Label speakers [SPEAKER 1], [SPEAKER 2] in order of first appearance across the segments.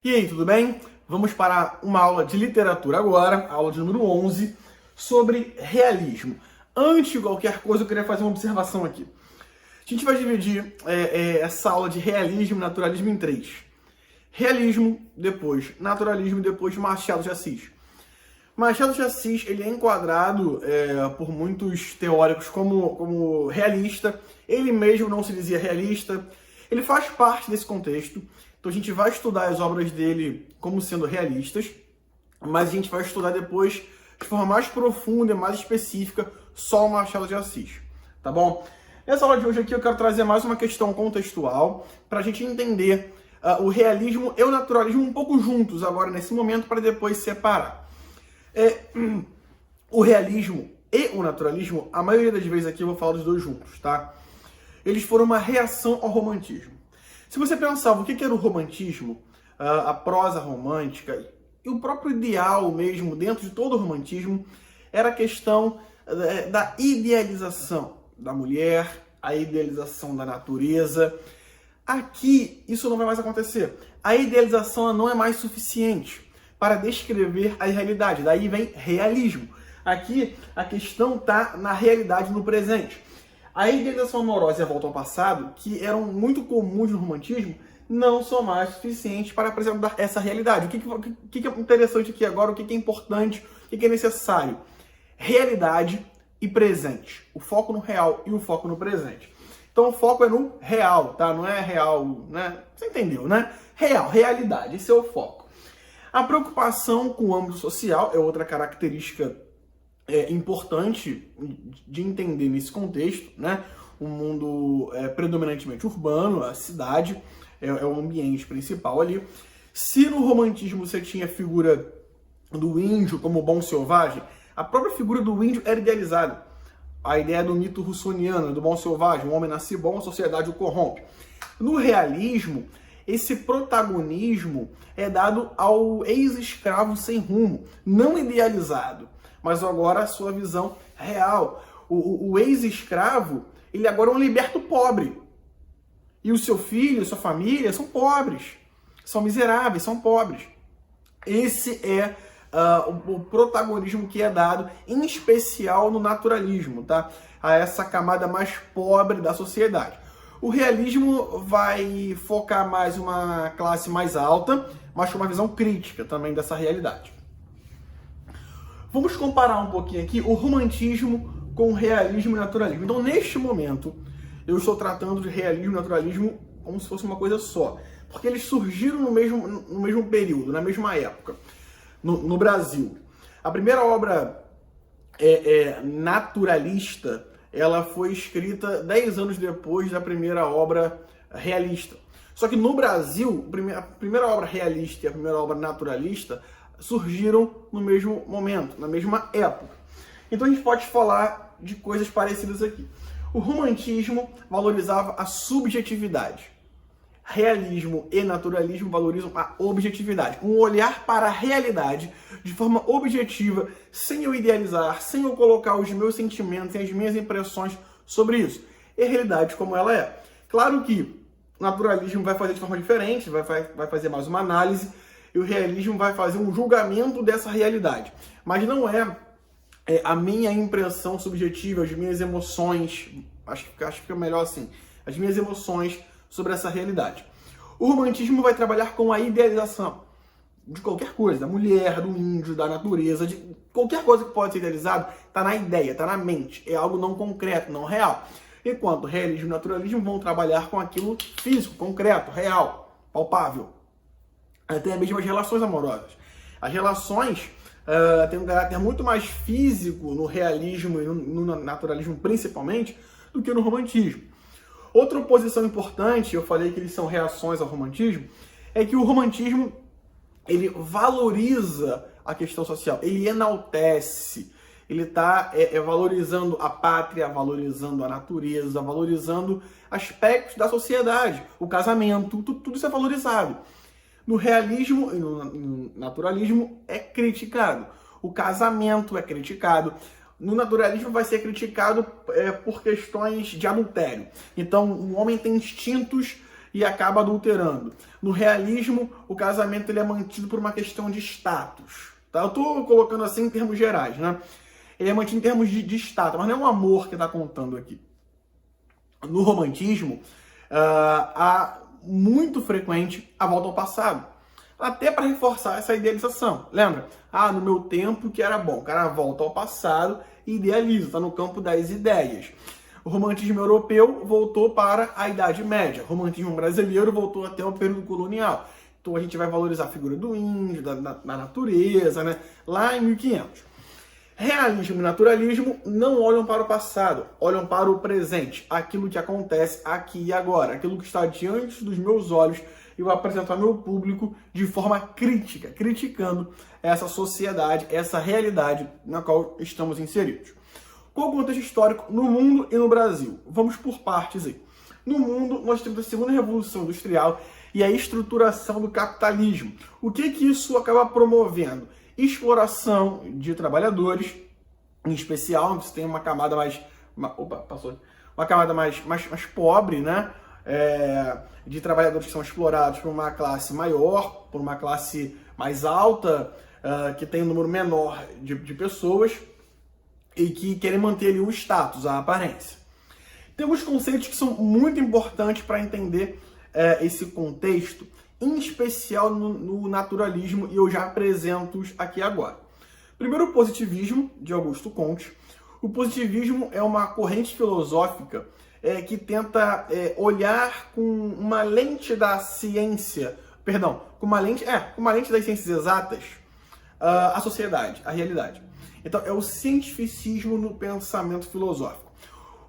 [SPEAKER 1] E aí, tudo bem? Vamos para uma aula de literatura agora, aula de número 11, sobre realismo. Antes de qualquer coisa, eu queria fazer uma observação aqui. A gente vai dividir essa aula de realismo e naturalismo em três. Realismo, depois naturalismo e depois Machado de Assis. Machado de Assis ele é enquadrado por muitos teóricos como realista. Ele mesmo não se dizia realista. Ele faz parte desse contexto. Então a gente vai estudar as obras dele como sendo realistas, mas a gente vai estudar depois de forma mais profunda, mais específica, só o Machado de Assis. Tá bom? Nessa aula de hoje aqui eu quero trazer mais uma questão contextual para a gente entender o realismo e o naturalismo um pouco juntos agora nesse momento para depois separar. O realismo e o naturalismo, a maioria das vezes aqui eu vou falar dos dois juntos, tá? Eles foram uma reação ao romantismo. Se você pensava o que era o romantismo, a prosa romântica e o próprio ideal mesmo dentro de todo o romantismo, era a questão da idealização da mulher, a idealização da natureza. Aqui isso não vai mais acontecer. A idealização não é mais suficiente para descrever a realidade. Daí vem realismo. Aqui a questão está na realidade, no presente. A idealização amorosa e a volta ao passado, que eram muito comuns no romantismo, não são mais suficientes para apresentar essa realidade. O que é interessante aqui agora, o que é importante, o que é necessário? Realidade e presente. O foco no real e o foco no presente. Então o foco é no real, tá? Não é real, né? Você entendeu, né? Real, realidade, esse é o foco. A preocupação com o âmbito social é outra característica importante de entender nesse contexto, né? Um mundo predominantemente urbano, a cidade é o ambiente principal ali. Se no romantismo você tinha a figura do índio como bom selvagem, a própria figura do índio era idealizada. A ideia do mito russoniano, do bom selvagem, o homem nasce bom, a sociedade o corrompe. No realismo, esse protagonismo é dado ao ex-escravo sem rumo, não idealizado, mas agora a sua visão real. O ex-escravo, ele agora é um liberto pobre. E o seu filho, sua família são pobres, são miseráveis, são pobres. Esse é o protagonismo que é dado, em especial no naturalismo, tá? A essa camada mais pobre da sociedade. O realismo vai focar mais uma classe mais alta, mas com uma visão crítica também dessa realidade. Vamos comparar um pouquinho aqui o romantismo com o realismo e naturalismo. Então, neste momento, eu estou tratando de realismo e naturalismo como se fosse uma coisa só, porque eles surgiram no mesmo período, na mesma época, no Brasil. A primeira obra naturalista, ela foi escrita 10 anos depois da primeira obra realista. Só que no Brasil, a primeira obra realista e a primeira obra naturalista surgiram no mesmo momento, na mesma época. Então a gente pode falar de coisas parecidas aqui. O romantismo valorizava a subjetividade. Realismo e naturalismo valorizam a objetividade. Um olhar para a realidade de forma objetiva, sem eu idealizar, sem eu colocar os meus sentimentos e as minhas impressões sobre isso. E a realidade como ela é. Claro que o naturalismo vai fazer de forma diferente, vai fazer mais uma análise, e o realismo vai fazer um julgamento dessa realidade. Mas não é a minha impressão subjetiva, as minhas emoções, acho que fica melhor assim, as minhas emoções sobre essa realidade. O romantismo vai trabalhar com a idealização de qualquer coisa, da mulher, do índio, da natureza, de qualquer coisa que pode ser idealizado, está na ideia, está na mente, é algo não concreto, não real. Enquanto realismo e naturalismo vão trabalhar com aquilo físico, concreto, real, palpável. Até mesmo as relações amorosas. As relações têm um caráter muito mais físico no realismo e no naturalismo principalmente do que no romantismo. Outra oposição importante, eu falei que eles são reações ao romantismo, é que o romantismo ele valoriza a questão social, ele enaltece, ele está valorizando a pátria, valorizando a natureza, valorizando aspectos da sociedade, o casamento, tudo isso é valorizado. No realismo e no naturalismo é criticado. O casamento é criticado. No naturalismo vai ser criticado por questões de adultério. Então, o homem tem instintos e acaba adulterando. No realismo, o casamento ele é mantido por uma questão de status. Tá? Eu estou colocando assim em termos gerais, né? Ele é mantido em termos de status, mas não é um amor que está contando aqui. No romantismo, há muito frequente a volta ao passado, até para reforçar essa idealização. Lembra? No meu tempo que era bom. O cara volta ao passado e idealiza, está no campo das ideias. O romantismo europeu voltou para a Idade Média. O romantismo brasileiro voltou até o período colonial. Então a gente vai valorizar a figura do índio, da natureza, né? Lá em 1500. Realismo e naturalismo não olham para o passado, olham para o presente, aquilo que acontece aqui e agora, aquilo que está diante dos meus olhos e vou apresentar ao meu público de forma crítica, criticando essa sociedade, essa realidade na qual estamos inseridos. Qual o contexto histórico no mundo e no Brasil? Vamos por partes aí. No mundo, nós temos a segunda revolução industrial e a estruturação do capitalismo. O que isso acaba promovendo? Exploração de trabalhadores, em especial, você tem uma camada uma camada mais pobre, né? De trabalhadores que são explorados por uma classe maior, por uma classe mais alta, que tem um número menor de pessoas e que querem manter ali o status, a aparência. Tem alguns conceitos que são muito importantes para entender esse contexto, em especial no naturalismo, e eu já apresento-os aqui agora. Primeiro, o positivismo, de Augusto Comte. O positivismo é uma corrente filosófica que tenta olhar com uma lente da ciência, com uma lente das ciências exatas, a sociedade, a realidade. Então, é o cientificismo no pensamento filosófico.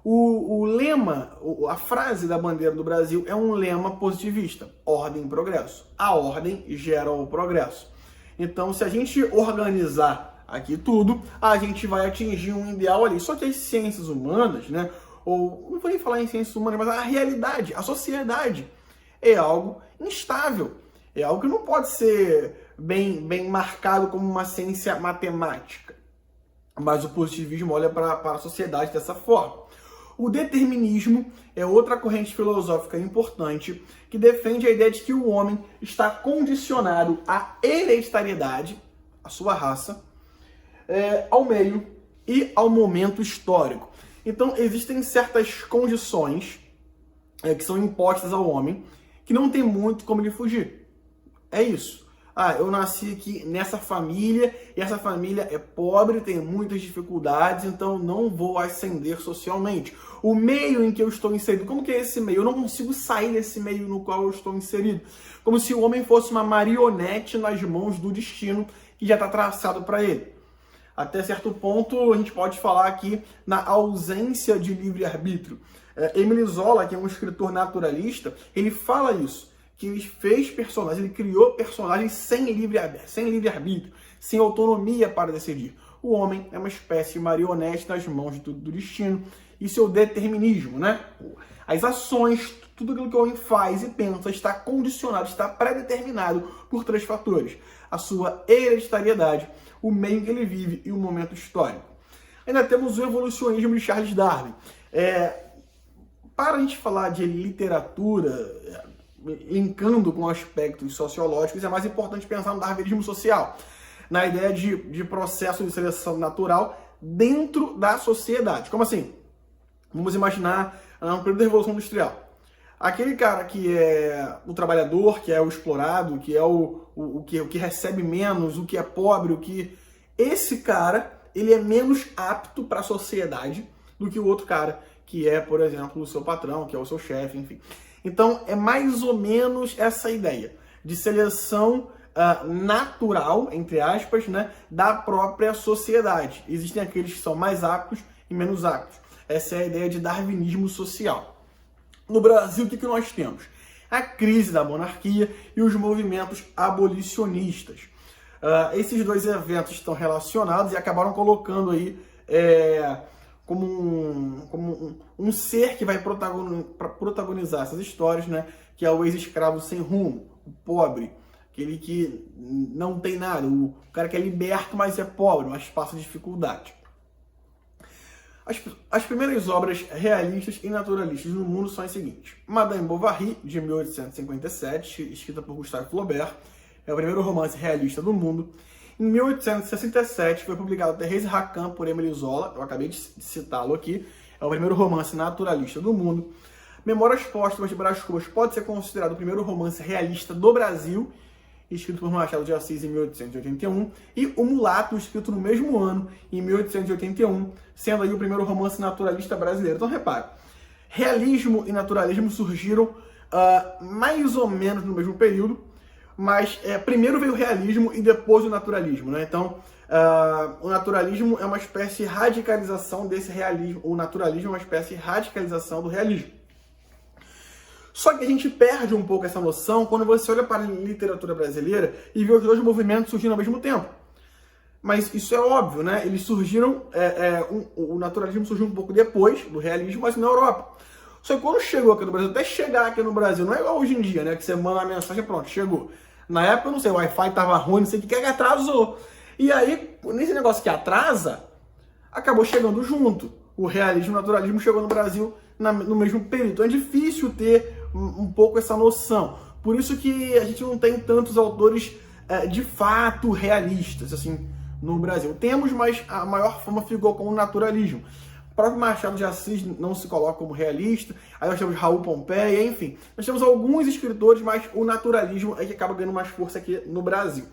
[SPEAKER 1] O lema, a frase da bandeira do Brasil é um lema positivista: ordem e progresso. A ordem gera o progresso. Então, se a gente organizar aqui tudo, a gente vai atingir um ideal ali. Só que as ciências humanas, né, ou não vou nem falar em ciências humanas, mas a realidade, a sociedade, é algo instável. É algo que não pode ser bem marcado como uma ciência matemática. Mas o positivismo olha para a sociedade dessa forma. O determinismo é outra corrente filosófica importante que defende a ideia de que o homem está condicionado à hereditariedade, à sua raça, ao meio e ao momento histórico. Então, existem certas condições que são impostas ao homem que não tem muito como ele fugir. É isso. Eu nasci aqui nessa família e essa família é pobre, tem muitas dificuldades, então não vou ascender socialmente. O meio em que eu estou inserido, como que é esse meio? Eu não consigo sair desse meio no qual eu estou inserido. Como se o homem fosse uma marionete nas mãos do destino que já está traçado para ele. Até certo ponto, a gente pode falar aqui na ausência de livre-arbítrio. Émile Zola, que é um escritor naturalista, ele fala isso. Que ele fez personagens, ele criou personagens sem livre-arbítrio, sem autonomia para decidir. O homem é uma espécie de marionete nas mãos do destino e seu determinismo, né? As ações, tudo aquilo que o homem faz e pensa está condicionado, está pré-determinado por três fatores: a sua hereditariedade, o meio em que ele vive e o momento histórico. Ainda temos o evolucionismo de Charles Darwin. Para a gente falar de literatura, linkando com aspectos sociológicos, é mais importante pensar no darwinismo social, na ideia de processo de seleção natural dentro da sociedade. Como assim? Vamos imaginar um período da Revolução Industrial. Aquele cara que é o trabalhador, que é o explorado, que é o que recebe menos, o que é pobre, esse cara, ele é menos apto para a sociedade do que o outro cara, que é, por exemplo, o seu patrão, que é o seu chefe, enfim. Então, é mais ou menos essa ideia de seleção natural, entre aspas, né, da própria sociedade. Existem aqueles que são mais aptos e menos aptos. Essa é a ideia de darwinismo social. No Brasil, o que nós temos? A crise da monarquia e os movimentos abolicionistas. Esses dois eventos estão relacionados e acabaram colocando aí como um ser que vai protagonizar essas histórias, né? Que é o ex-escravo sem rumo, o pobre, aquele que não tem nada, o cara que é liberto, mas é pobre, mas passa dificuldade. As primeiras obras realistas e naturalistas no mundo são as seguintes. Madame Bovary, de 1857, escrita por Gustave Flaubert, é o primeiro romance realista do mundo. Em 1867 foi publicado Thérèse Raquin por Émile Zola, eu acabei de citá-lo aqui, é o primeiro romance naturalista do mundo. Memórias Póstumas de Brás Cubas pode ser considerado o primeiro romance realista do Brasil, escrito por Machado de Assis em 1881, e O Mulato, escrito no mesmo ano, em 1881, sendo aí o primeiro romance naturalista brasileiro. Então, repare, realismo e naturalismo surgiram mais ou menos no mesmo período, mas primeiro veio o realismo e depois o naturalismo, né? Então, o naturalismo é uma espécie de radicalização desse realismo, o naturalismo é uma espécie de radicalização do realismo. Só que a gente perde um pouco essa noção quando você olha para a literatura brasileira e vê os dois movimentos surgindo ao mesmo tempo. Mas isso é óbvio, né? Eles surgiram, o naturalismo surgiu um pouco depois do realismo, mas na Europa. Só que quando chegou aqui no Brasil, até chegar aqui no Brasil, não é igual hoje em dia, né? Que você manda uma mensagem e pronto, chegou. Na época, eu não sei, o Wi-Fi tava ruim, não sei o que atrasou. E aí, nesse negócio que atrasa, acabou chegando junto. O realismo e o naturalismo chegou no Brasil no mesmo período. Então é difícil ter um pouco essa noção. Por isso que a gente não tem tantos autores de fato realistas assim no Brasil. Temos, mas a maior forma ficou com o naturalismo. O próprio Machado de Assis não se coloca como realista. Aí nós temos Raul Pompeia, enfim. Nós temos alguns escritores, mas o naturalismo é que acaba ganhando mais força aqui no Brasil.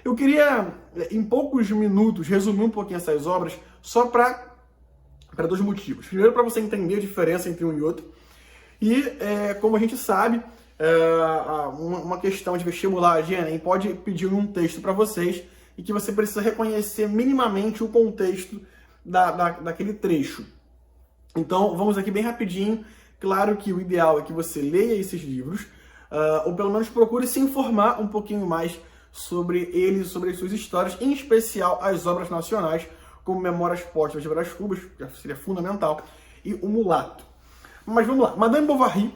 [SPEAKER 1] Eu queria, em poucos minutos, resumir um pouquinho essas obras, só para dois motivos. Primeiro, para você entender a diferença entre um e outro. E, como a gente sabe, uma questão de vestibular de Enem pode pedir um texto para vocês e que você precisa reconhecer minimamente o contexto daquele trecho. Então, vamos aqui bem rapidinho. Claro que o ideal é que você leia esses livros, ou pelo menos procure se informar um pouquinho mais sobre eles, sobre as suas histórias, em especial as obras nacionais, como Memórias Póstumas de Brás Cubas, que seria fundamental, e O Mulato. Mas vamos lá. Madame Bovary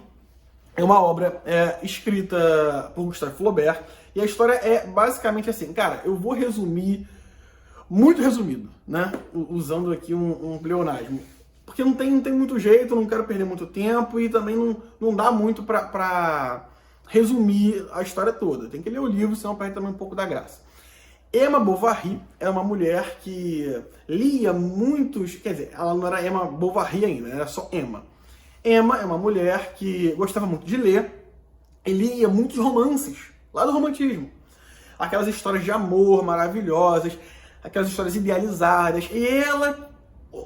[SPEAKER 1] é uma obra escrita por Gustave Flaubert, e a história é basicamente assim. Cara, eu vou resumir, muito resumido, né? Usando aqui um pleonasmo. Porque não tem muito jeito, não quero perder muito tempo, e também não dá muito para resumir a história toda. Tem que ler o livro, senão perde também um pouco da graça. Emma Bovary é uma mulher que lia muitos... Quer dizer, ela não era Emma Bovary ainda, era só Emma. Emma é uma mulher que gostava muito de ler e lia muitos romances, lá do romantismo. Aquelas histórias de amor maravilhosas, aquelas histórias idealizadas. E ela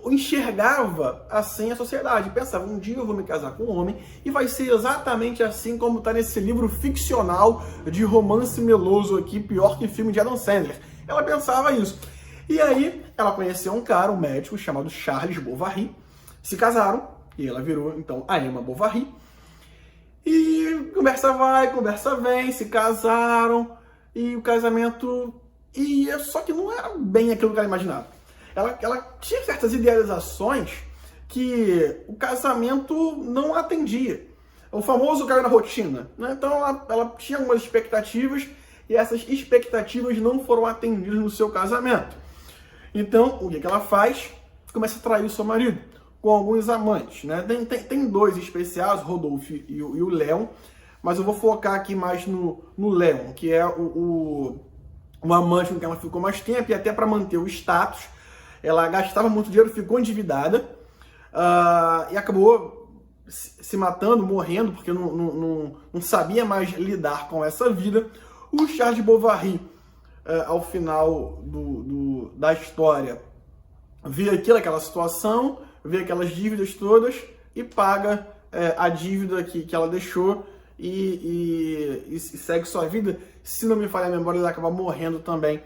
[SPEAKER 1] enxergava assim a sociedade. Pensava, um dia eu vou me casar com um homem e vai ser exatamente assim como está nesse livro ficcional de romance meloso aqui, pior que filme de Adam Sandler. Ela pensava isso. E aí ela conheceu um cara, um médico chamado Charles Bovary, se casaram e ela virou então a Emma Bovary. E conversa vai, conversa vem, se casaram e o casamento ia, só que não era bem aquilo que ela imaginava. Ela tinha certas idealizações que o casamento não atendia. O famoso caiu na rotina, né? Então ela tinha algumas expectativas e essas expectativas não foram atendidas no seu casamento. Então, o que ela faz? Começa a trair o seu marido com alguns amantes, né? Tem dois especiais, o Rodolphe e o Léon, mas eu vou focar aqui mais no Léon, que é o amante com quem ela ficou mais tempo, e até para manter o status, ela gastava muito dinheiro, ficou endividada e acabou se matando, morrendo, porque não sabia mais lidar com essa vida. O Charles Bovary, ao final da história, vê aquela situação, vê aquelas dívidas todas e paga a dívida que ela deixou e segue sua vida. Se não me falha a memória, ele acaba morrendo também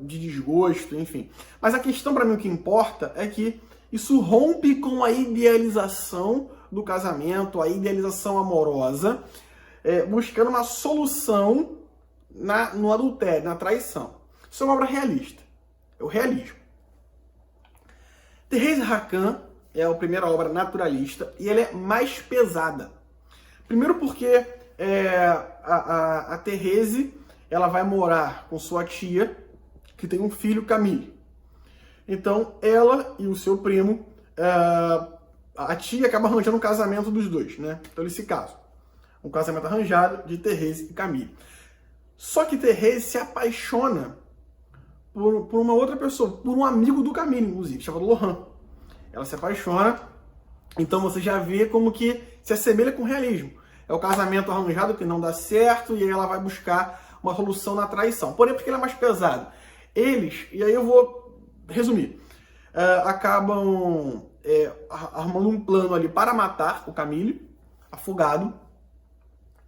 [SPEAKER 1] de desgosto, enfim. Mas a questão para mim, o que importa é que isso rompe com a idealização do casamento, a idealização amorosa, buscando uma solução no adultério, na traição. Isso é uma obra realista, é o realismo. Thérèse Raquin é a primeira obra naturalista e ela é mais pesada. Primeiro porque a Thérèse ela vai morar com sua tia, que tem um filho, Camille. Então, ela e o seu primo, a tia acaba arranjando um casamento dos dois, né? Então eles se casam. Um casamento arranjado de Thérèse e Camille. Só que Thérèse se apaixona por uma outra pessoa, por um amigo do Camille, inclusive, chamado Laurent. Ela se apaixona, então você já vê como que se assemelha com o realismo. É o casamento arranjado que não dá certo e aí ela vai buscar uma solução na traição. Porém, porque ele é mais pesado. Eles, e aí eu vou resumir, acabam armando um plano ali para matar o Camille, afogado,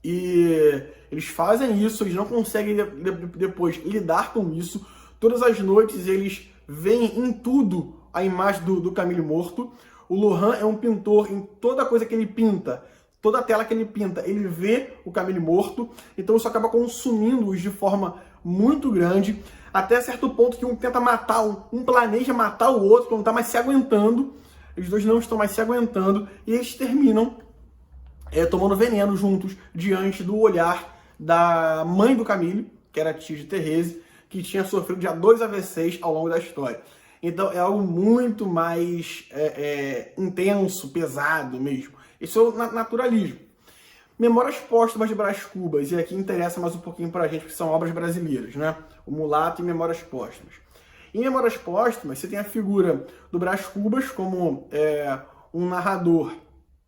[SPEAKER 1] e eles fazem isso, eles não conseguem depois lidar com isso. Todas as noites eles veem em tudo a imagem do Camille morto. O Laurent é um pintor, em toda coisa que ele pinta, toda a tela que ele pinta, ele vê o Camille morto, então isso acaba consumindo-os de forma muito grande, até certo ponto que um tenta matar, um planeja matar o outro, que não está mais se aguentando, os dois não estão mais se aguentando, e eles terminam tomando veneno juntos, diante do olhar da mãe do Camille, que era a tia de Thérèse, que tinha sofrido já 2 AVCs ao longo da história. Então é algo muito mais intenso, pesado mesmo. Isso é o naturalismo. Memórias Póstumas de Brás Cubas, e aqui interessa mais um pouquinho pra gente, porque são obras brasileiras, né? O Mulato e Memórias Póstumas. Em Memórias Póstumas, você tem a figura do Brás Cubas como um narrador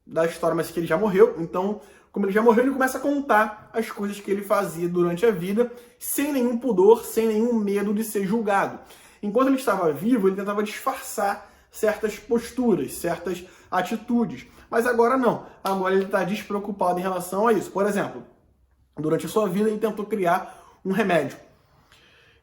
[SPEAKER 1] da história, mas que ele já morreu. Então, como ele já morreu, ele começa a contar as coisas que ele fazia durante a vida, sem nenhum pudor, sem nenhum medo de ser julgado. Enquanto ele estava vivo, ele tentava disfarçar certas posturas, certas atitudes. Mas agora não. Agora ele está despreocupado em relação a isso. Por exemplo, durante a sua vida ele tentou criar um remédio.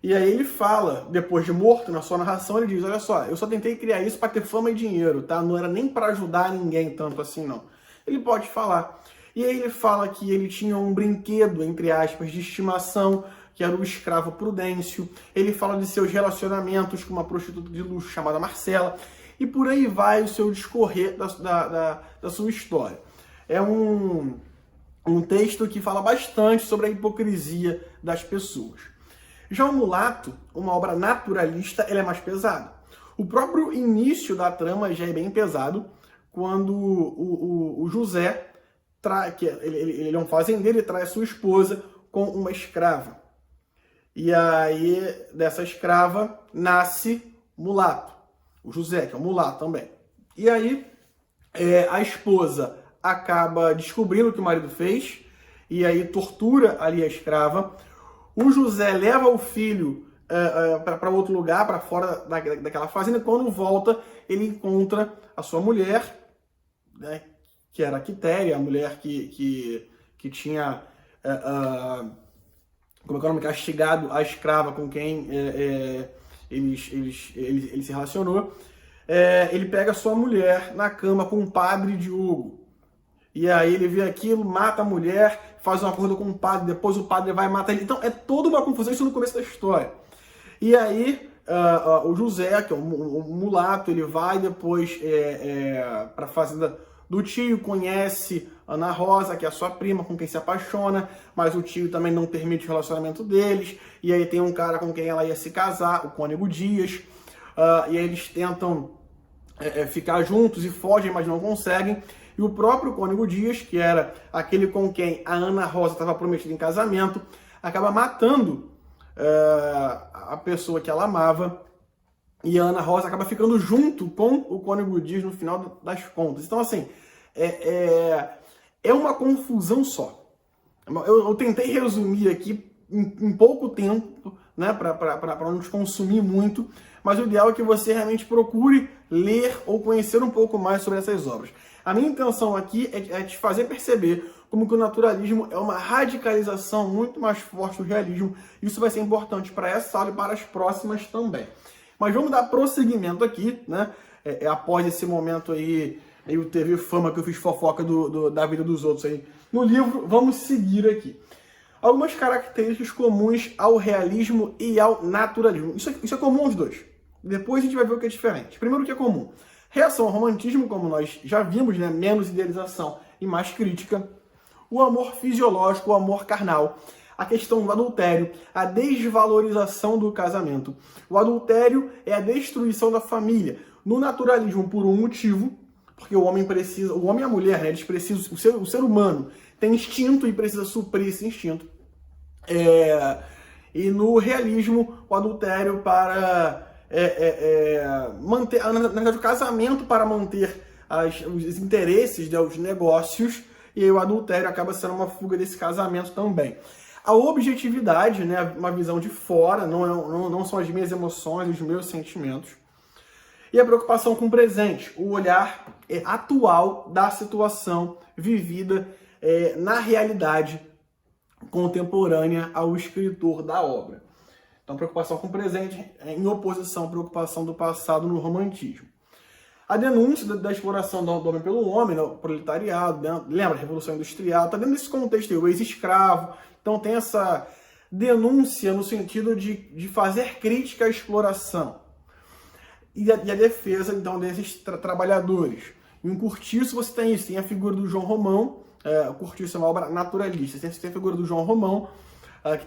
[SPEAKER 1] E aí ele fala, depois de morto, na sua narração, ele diz, olha só, eu só tentei criar isso para ter fama e dinheiro, tá? Não era nem para ajudar ninguém tanto assim, não. Ele pode falar. E aí ele fala que ele tinha um brinquedo, entre aspas, de estimação, que era o escravo Prudêncio. Ele fala de seus relacionamentos com uma prostituta de luxo chamada Marcela. E por aí vai o seu discorrer da sua história. É um texto que fala bastante sobre a hipocrisia das pessoas. Já o Mulato, uma obra naturalista, ele é mais pesado. O próprio início da trama já é bem pesado, quando o José, ele é um fazendeiro, ele traz sua esposa com uma escrava. E aí, dessa escrava, nasce Mulato. O José, que é um mulato também. E aí, a esposa acaba descobrindo o que o marido fez, e aí tortura ali a escrava. O José leva o filho para outro lugar, para fora daquela fazenda, e quando volta, ele encontra a sua mulher, né, que era a Quitéria, a mulher que tinha, como é que é o nome, castigado a escrava com quem ele se relacionou. Ele pega a sua mulher na cama com o padre Diogo. E aí ele vê aquilo, mata a mulher, faz um acordo com o padre, depois o padre vai matar ele. Então é toda uma confusão, isso no começo da história. E aí o José, que é um mulato, ele vai depois para a fazenda do tio, conhece Ana Rosa, que é a sua prima, com quem se apaixona, mas o tio também não permite o relacionamento deles. E aí tem um cara com quem ela ia se casar, o Cônego Dias. E aí eles tentam ficar juntos e fogem, mas não conseguem. E o próprio Cônego Dias, que era aquele com quem a Ana Rosa estava prometida em casamento, acaba matando a pessoa que ela amava. E a Ana Rosa acaba ficando junto com o Cônego Dias no final das contas. Então, assim, é uma confusão só. Eu tentei resumir aqui em pouco tempo, né, para não te consumir muito, mas o ideal é que você realmente procure ler ou conhecer um pouco mais sobre essas obras. A minha intenção aqui é te fazer perceber como que o naturalismo é uma radicalização muito mais forte do realismo. Isso vai ser importante para essa aula e para as próximas também. Mas vamos dar prosseguimento aqui, né? Após esse momento aí, eu teve fama que eu fiz fofoca da vida dos outros aí no livro, vamos seguir aqui. Algumas características comuns ao realismo e ao naturalismo. Isso é comum aos dois. Depois a gente vai ver o que é diferente. Primeiro, o que é comum. Reação ao romantismo, como nós já vimos, né? Menos idealização e mais crítica. O amor fisiológico, o amor carnal. a questão do adultério, a desvalorização do casamento. O adultério é a destruição da família. No naturalismo, por um motivo, porque o homem precisa, o homem e a mulher, né, eles precisam, o ser humano tem instinto e precisa suprir esse instinto. E no realismo, o adultério para manter, na verdade, o casamento para manter os interesses, né, os negócios, e aí o adultério acaba sendo uma fuga desse casamento também. A objetividade, né, uma visão de fora, não são as minhas emoções, os meus sentimentos. E a preocupação com o presente, o olhar atual da situação vivida na realidade contemporânea ao escritor da obra. Então, preocupação com o presente em oposição à preocupação do passado no romantismo. A denúncia da exploração do homem pelo homem, né, o proletariado, lembra a Revolução Industrial, está dentro desse contexto aí, o ex-escravo. Então tem essa denúncia no sentido de fazer crítica à exploração. E a defesa, então, desses trabalhadores. Em Curtiço você tem isso, tem a figura do João Romão, o Curtiço é uma obra naturalista, você tem a figura do João Romão,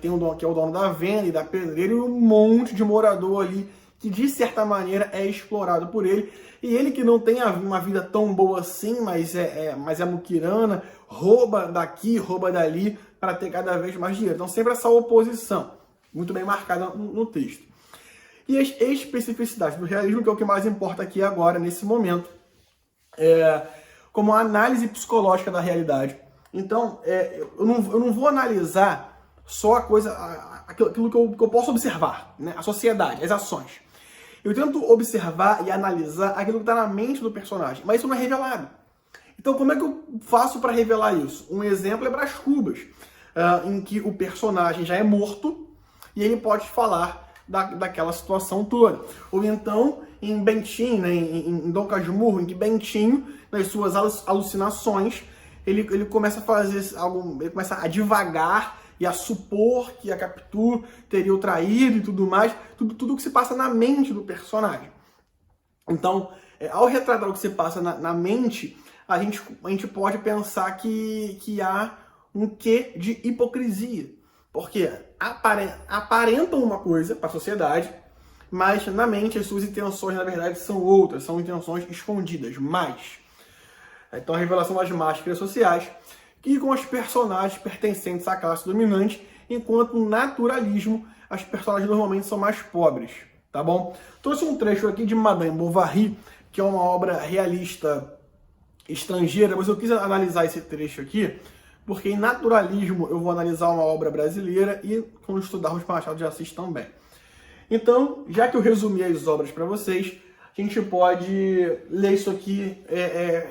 [SPEAKER 1] que é o dono da venda e da pedreira, e um monte de morador ali que, de certa maneira, é explorado por ele. E ele, que não tem uma vida tão boa assim, mas é muquirana, rouba daqui, rouba dali, para ter cada vez mais dinheiro. Então, sempre essa oposição, muito bem marcada no texto. E as especificidades do realismo, que é o que mais importa aqui agora, nesse momento, como a análise psicológica da realidade. Então, eu não vou analisar só aquilo que eu posso observar, né? A sociedade, as ações. Eu tento observar e analisar aquilo que está na mente do personagem, mas isso não é revelado. Então, como é que eu faço para revelar isso? Um exemplo é Brás Cubas, em que o personagem já é morto e ele pode falar daquela situação toda. Ou então, em Bentinho, né, em Dom Casmurro, em que Bentinho, nas suas alucinações, ele começa a fazer algo, ele começa a divagar e a supor que a Capitu teria o traído e tudo mais, tudo que se passa na mente do personagem. Então, ao retratar o que se passa na mente, a gente pode pensar que há um quê de hipocrisia. Porque aparentam uma coisa para a sociedade, mas na mente as suas intenções, na verdade, são outras, são intenções escondidas, mais. Então, a revelação das máscaras sociais, que com os personagens pertencentes à classe dominante, enquanto no naturalismo, as personagens normalmente são mais pobres, tá bom? Trouxe um trecho aqui de Madame Bovary, que é uma obra realista estrangeira, mas eu quis analisar esse trecho aqui, porque em naturalismo eu vou analisar uma obra brasileira e quando estudarmos Machado de Assis também. Então, já que eu resumi as obras para vocês, a gente pode ler isso aqui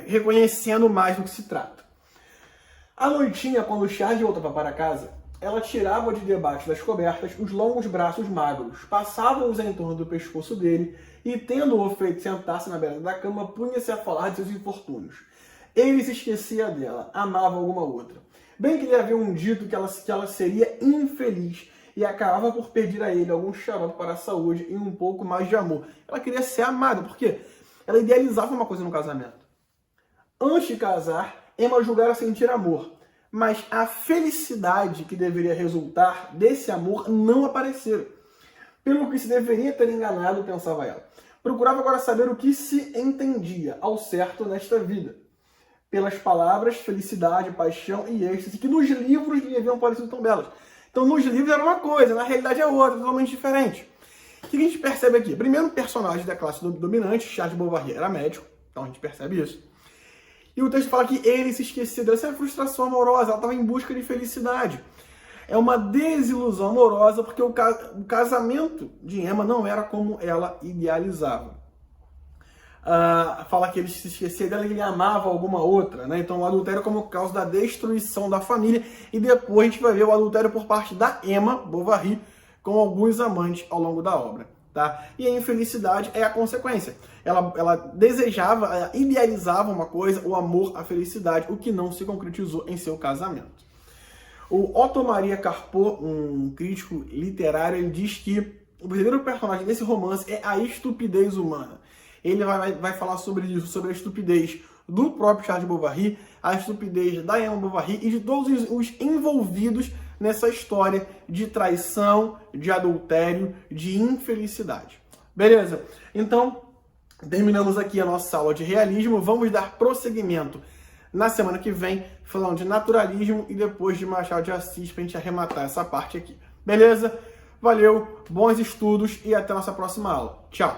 [SPEAKER 1] reconhecendo mais do que se trata. À noitinha, quando Charles voltava para casa, ela tirava de debaixo das cobertas os longos braços magros, passava-os em torno do pescoço dele e, tendo-o feito sentar-se na beira da cama, punha-se a falar de seus infortúnios. Ele se esquecia dela, amava alguma outra. Bem que lhe haviam dito que ela seria infeliz e acabava por pedir a ele algum xarope para a saúde e um pouco mais de amor. Ela queria ser amada, porque ela idealizava uma coisa no casamento. Antes de casar, Emma julgara sentir amor, mas a felicidade que deveria resultar desse amor não aparecera. Pelo que se deveria ter enganado, pensava ela. Procurava agora saber o que se entendia ao certo nesta vida. Pelas palavras felicidade, paixão e êxtase, que nos livros lhe haviam parecido tão belas. Então, nos livros era uma coisa, na realidade é outra, totalmente diferente. O que a gente percebe aqui? Primeiro, o personagem da classe dominante, Charles Bovary, era médico, então a gente percebe isso. E o texto fala que ele se esquecia dela. Essa é uma frustração amorosa, ela estava em busca de felicidade. É uma desilusão amorosa porque o casamento de Emma não era como ela idealizava. Fala que ele se esquecia dela e ele amava alguma outra, né? Então o adultério como causa da destruição da família. E depois a gente vai ver o adultério por parte da Emma Bovary com alguns amantes ao longo da obra. Tá? E a infelicidade é a consequência. Ela desejava, ela idealizava uma coisa, o amor, a felicidade, o que não se concretizou em seu casamento. O Otto Maria Carpo, um crítico literário, ele diz que o verdadeiro personagem desse romance é a estupidez humana. Ele vai falar sobre isso, sobre a estupidez do próprio Charles Bovary, a estupidez da Emma Bovary e de todos os envolvidos nessa história de traição, de adultério, de infelicidade. Beleza? Então, terminamos aqui a nossa aula de realismo. Vamos dar prosseguimento na semana que vem, falando de naturalismo e depois de Machado de Assis, para a gente arrematar essa parte aqui. Beleza? Valeu, bons estudos e até a nossa próxima aula. Tchau!